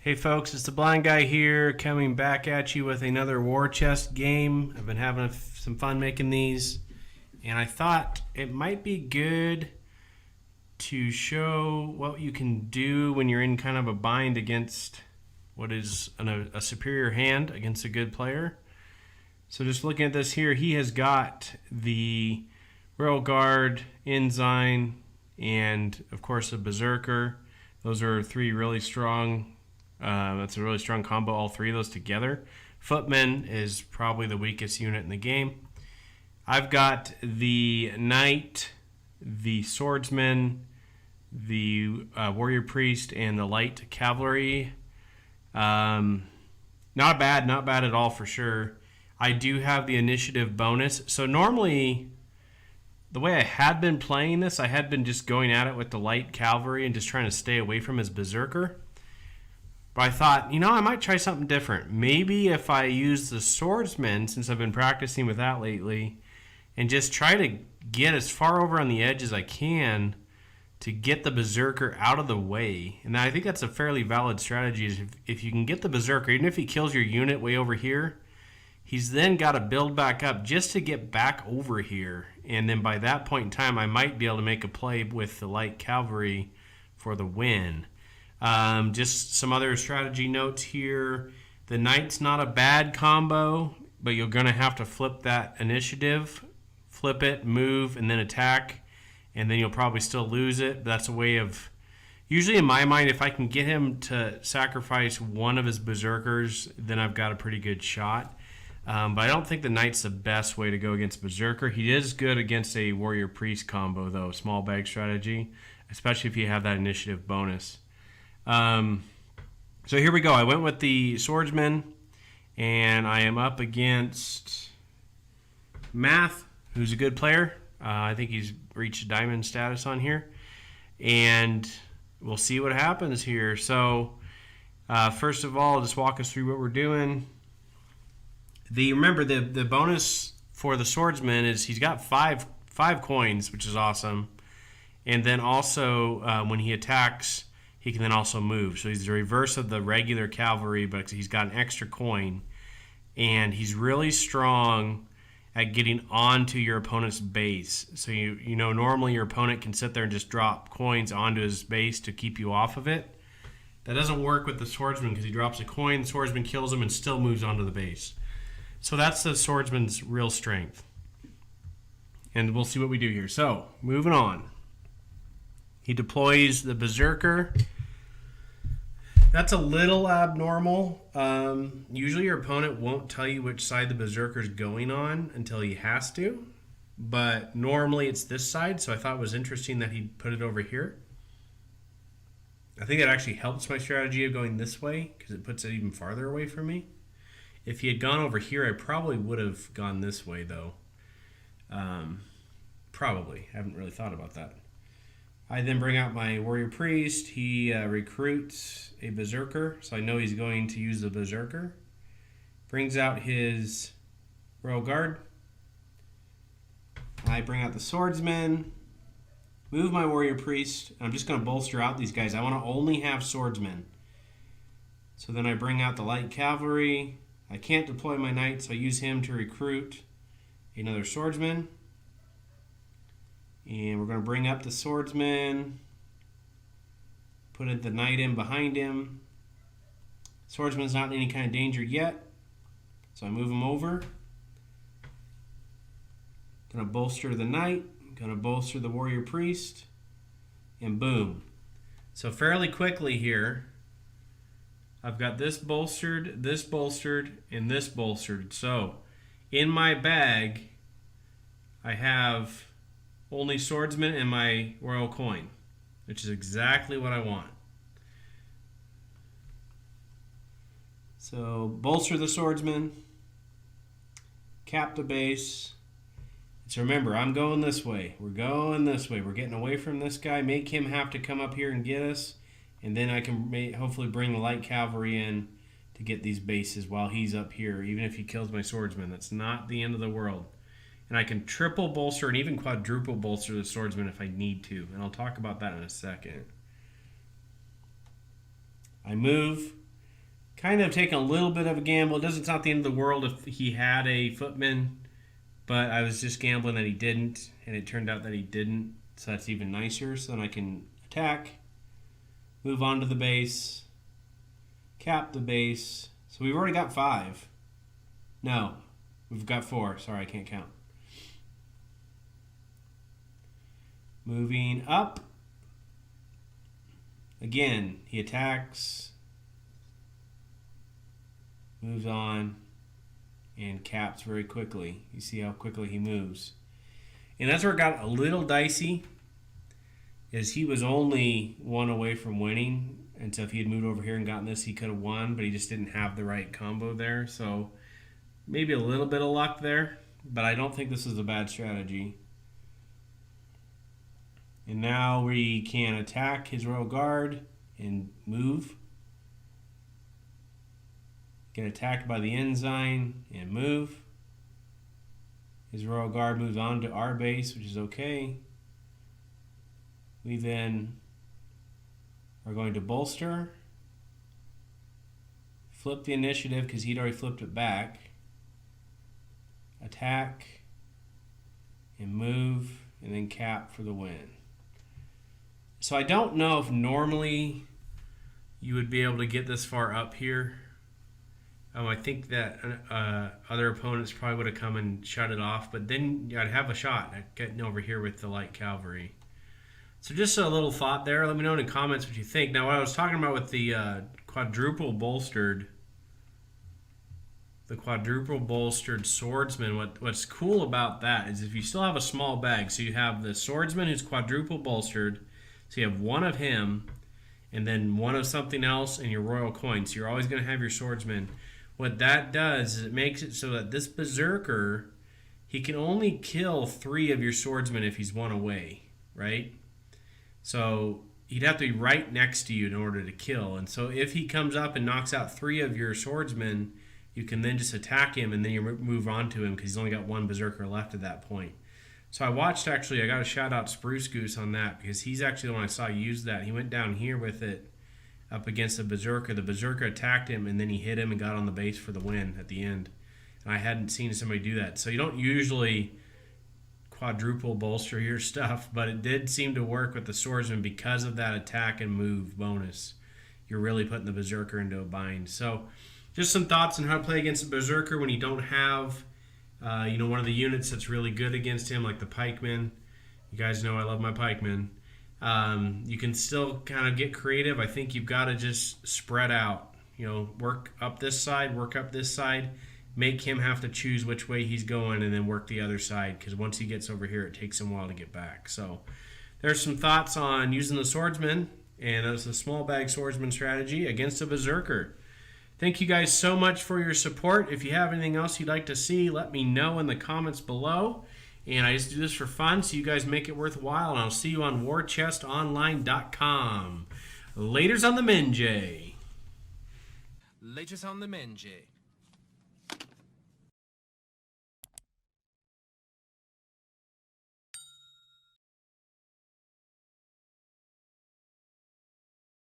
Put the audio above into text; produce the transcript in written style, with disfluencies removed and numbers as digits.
Hey folks, it's the Blind Guy here, coming back at you with another war chest game. I've been having some fun making these, and I thought it might be good to show what you can do when you're in kind of a bind against what is a superior hand against a good player. So just looking at this here, he has got the Royal Guard, Ensign, and of course a Berserker. Those are three really strong. That's a really strong combo, all three of those together. Footman is probably the weakest unit in the game. I've got the Knight, the Swordsman, the Warrior Priest, and the Light Cavalry. Not bad at all for sure. I do have the initiative bonus. So normally, the way I had been playing this, I had been just going at it with the Light Cavalry and just trying to stay away from his Berserker. But I thought, I might try something different. Maybe if I use the Swordsman, since I've been practicing with that lately, and just try to get as far over on the edge as I can to get the Berserker out of the way. And I think that's a fairly valid strategy. Is if you can get the Berserker, even if he kills your unit way over here, he's then got to build back up just to get back over here. And then by that point in time, I might be able to make a play with the Light Cavalry for the win. Just some other strategy notes here. The Knight's not a bad combo, but you're going to have to flip that initiative. Flip it, move, and then attack. And then you'll probably still lose it. But that's a way of... Usually in my mind, if I can get him to sacrifice one of his Berserkers, then I've got a pretty good shot. But I don't think the Knight's the best way to go against Berserker. He is good against a Warrior Priest combo, though. Small bag strategy. Especially if you have that initiative bonus. So here we go. I went with the Swordsman, and I am up against Math, who's a good player. I think he's reached diamond status on here, and we'll see what happens here. So first of all, just walk us through what we're doing. Remember the bonus for the Swordsman is he's got five coins, which is awesome, and then also when he attacks, he can then also move. So he's the reverse of the regular cavalry, but he's got an extra coin. And he's really strong at getting onto your opponent's base. So you know normally your opponent can sit there and just drop coins onto his base to keep you off of it. That doesn't work with the Swordsman because he drops a coin, the Swordsman kills him and still moves onto the base. So that's the Swordsman's real strength. And we'll see what we do here. So, moving on. He deploys the Berserker. That's a little abnormal. Usually your opponent won't tell you which side the Berserker's going on until he has to. But normally it's this side, so I thought it was interesting that he put it over here. I think it actually helps my strategy of going this way because it puts it even farther away from me. If he had gone over here, I probably would have gone this way, though. Probably. I haven't really thought about that. I then bring out my Warrior Priest. He recruits a Berserker, so I know he's going to use the Berserker. Brings out his Royal Guard. I bring out the Swordsman. Move my Warrior Priest. I'm just going to bolster out these guys. I want to only have Swordsmen. So then I bring out the Light Cavalry. I can't deploy my Knight, so I use him to recruit another Swordsman. And we're going to bring up the Swordsman, put the Knight in behind him. Swordsman's not in any kind of danger yet, so I move him over. Going to bolster the Knight, going to bolster the Warrior Priest, and boom. So fairly quickly here, I've got this bolstered, and this bolstered. So in my bag, I have only Swordsman and my Royal Coin, which is exactly what I want. So bolster the Swordsman, cap the base. So remember, I'm going this way. We're going this way. We're getting away from this guy. Make him have to come up here and get us, and then I can hopefully bring the Light Cavalry in to get these bases while he's up here, even if he kills my Swordsman. That's not the end of the world. And I can triple bolster and even quadruple bolster the Swordsman if I need to. And I'll talk about that in a second. I move. kind of taking a little bit of a gamble. It's not the end of the world if he had a footman, but I was just gambling that he didn't, and it turned out that he didn't. So that's even nicer. So then I can attack, move on to the base, cap the base. So we've already got 5. No, we've got 4. Sorry, I can't count. Moving up. Again, he attacks, moves on, and caps very quickly. You see how quickly he moves. And that's where it got a little dicey, is he was only 1 away from winning. And so if he had moved over here and gotten this, he could have won, but he just didn't have the right combo there. So maybe a little bit of luck there, but I don't think this is a bad strategy. And now we can attack his Royal Guard and move. Get attacked by the Ensign and move. His Royal Guard moves on to our base, which is okay. We then are going to bolster. Flip the initiative because he'd already flipped it back. Attack and move and then cap for the win. So I don't know if normally you would be able to get this far up here. I think that other opponents probably would have come and shut it off, but then I'd have a shot at getting over here with the light cavalry. So just a little thought there. Let me know in the comments what you think. Now, what I was talking about with the quadruple bolstered swordsman, what's cool about that is if you still have a small bag, so you have the swordsman who's quadruple bolstered, so you have 1 of him, and then 1 of something else, and your royal coin. So you're always going to have your swordsman. What that does is it makes it so that this berserker, he can only kill 3 of your swordsmen if he's 1 away, right? So he'd have to be right next to you in order to kill. And so if he comes up and knocks out 3 of your swordsmen, you can then just attack him and then you move on to him because he's only got 1 berserker left at that point. So I watched, actually, I got a shout out Spruce Goose on that because he's actually the one I saw use that. He went down here with it up against the berserker. The berserker attacked him and then he hit him and got on the base for the win at the end. And I hadn't seen somebody do that. So you don't usually quadruple bolster your stuff, but it did seem to work with the swordsman because of that attack and move bonus. You're really putting the berserker into a bind. So just some thoughts on how to play against the berserker when you don't have one of the units that's really good against him, like the pikemen. You guys know I love my pikemen. You can still kind of get creative. I think you've got to just spread out. Work up this side, work up this side. Make him have to choose which way he's going and then work the other side, because once he gets over here, it takes him a while to get back. So there's some thoughts on using the swordsman, and that's a small bag swordsman strategy against a berserker. Thank you guys so much for your support. If you have anything else you'd like to see, let me know in the comments below. And I just do this for fun, so you guys make it worthwhile. And I'll see you on warchestonline.com. Laters on the Menjay. Laters on the Menjay.